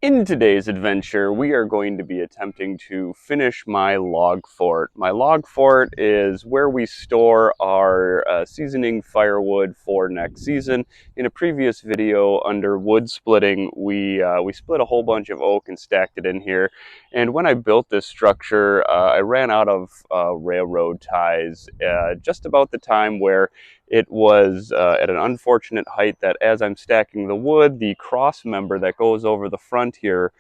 In today's adventure, we are going to be attempting to finish my log fort. My log fort is where we store our seasoning firewood for next season. In a previous video under wood splitting, we split a whole bunch of oak and stacked it in here. And when I built this structure, I ran out of railroad ties just about the time where it was at an unfortunate height that as I'm stacking the wood, the cross member that goes over the front here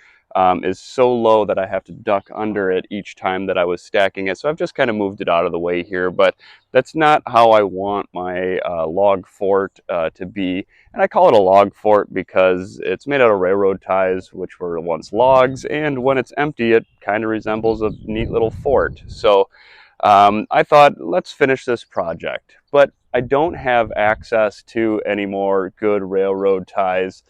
is so low that I have to duck under it each time that I was stacking it. So I've just kind of moved it out of the way here, but that's not how I want my log fort to be. And I call it a log fort because it's made out of railroad ties, which were once logs, and when it's empty, it kind of resembles a neat little fort. So I thought, let's finish this project. But I don't have access to any more good railroad ties,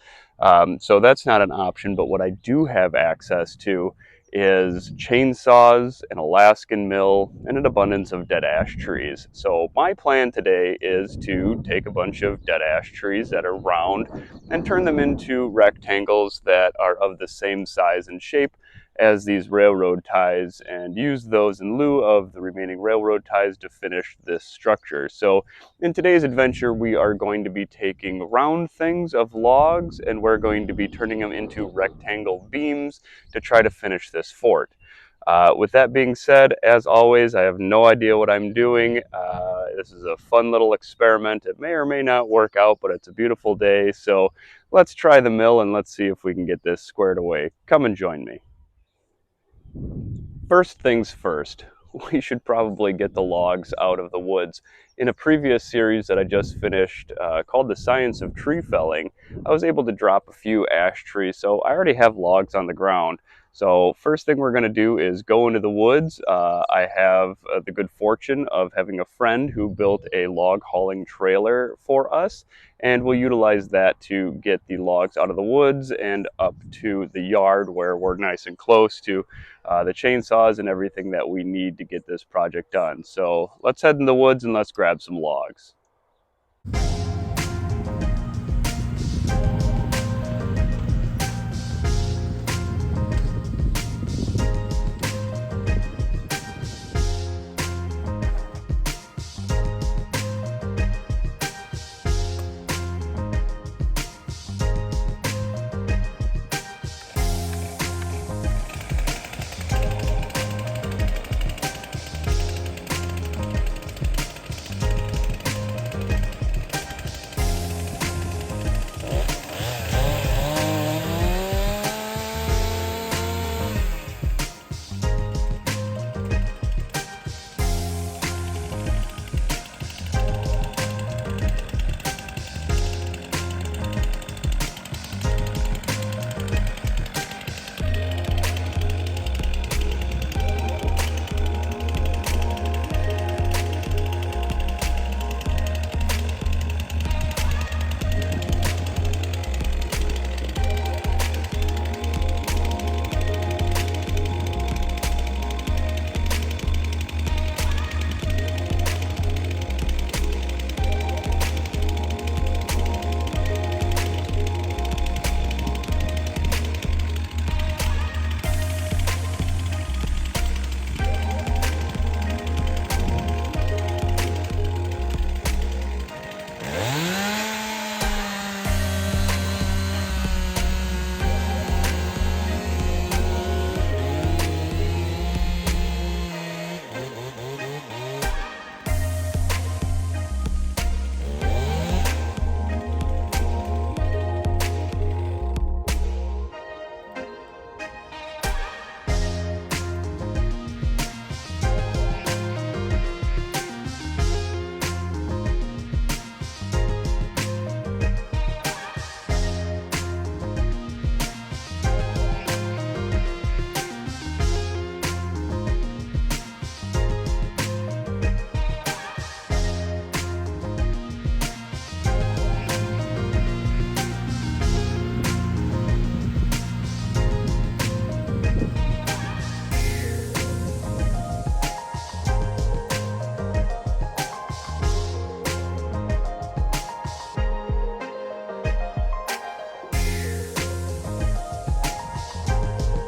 so that's not an option. But what I do have access to is chainsaws, an Alaskan mill, and an abundance of dead ash trees. So my plan today is to take a bunch of dead ash trees that are round and turn them into rectangles that are of the same size and shape as these railroad ties and use those in lieu of the remaining railroad ties to finish this structure. So in today's adventure, we are going to be taking round things of logs and we're going to be turning them into rectangle beams to try to finish this fort. With that being said, as always, I have no idea what I'm doing. This is a fun little experiment. It may or may not work out, but it's a beautiful day. So let's try the mill and let's see if we can get this squared away. Come and join me. First things first, we should probably get the logs out of the woods. In a previous series that I just finished called The Science of Tree Felling, I was able to drop a few ash trees, so I already have logs on the ground. So first thing we're going to do is go into the woods. I have the good fortune of having a friend who built a log hauling trailer for us, and we'll utilize that to get the logs out of the woods and up to the yard where we're nice and close to the chainsaws and everything that we need to get this project done. So let's head in the woods and let's grab some logs.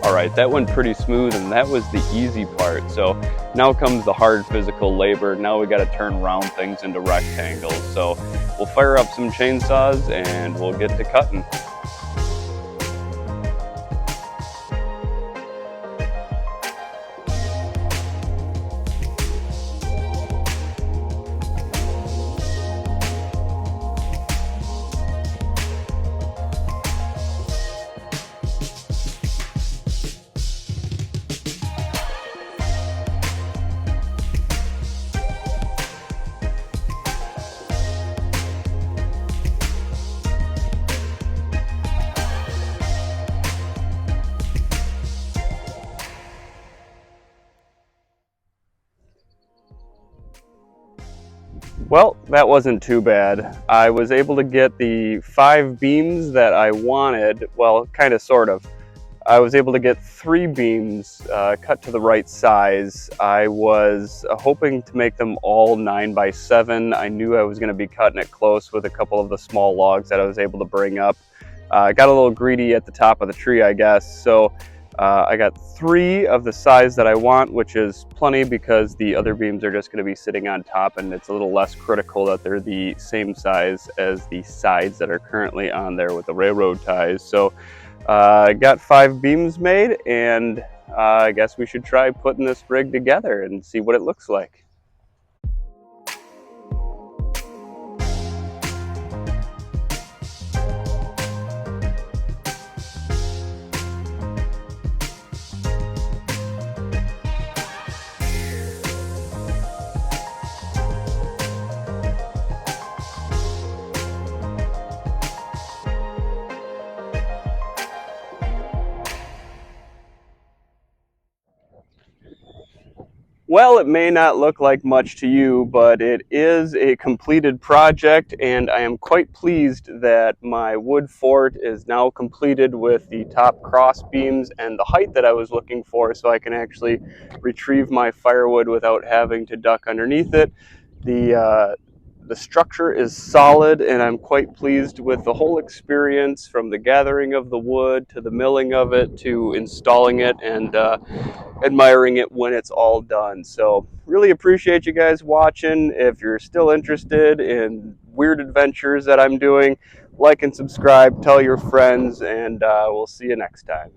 All right, that went pretty smooth, and that was the easy part. So now comes the hard physical labor. Now we got to turn round things into rectangles. So we'll fire up some chainsaws and we'll get to cutting. Well, that wasn't too bad. I was able to get the 5 beams that I wanted. Well, kind of, sort of. I was able to get 3 beams cut to the right size. I was hoping to make them all 9x7. I knew I was going to be cutting it close with a couple of the small logs that I was able to bring up. I got a little greedy at the top of the tree, I guess. So I got 3 of the size that I want, which is plenty because the other beams are just going to be sitting on top, and it's a little less critical that they're the same size as the sides that are currently on there with the railroad ties. So I got 5 beams made, and I guess we should try putting this rig together and see what it looks like. Well, it may not look like much to you, but it is a completed project, and I am quite pleased that my wood fort is now completed with the top cross beams and the height that I was looking for, so I can actually retrieve my firewood without having to duck underneath it. The structure is solid, and I'm quite pleased with the whole experience, from the gathering of the wood to the milling of it to installing it, and admiring it when it's all done. So really appreciate you guys watching. If you're still interested in weird adventures that I'm doing, like and subscribe, tell your friends, and we'll see you next time.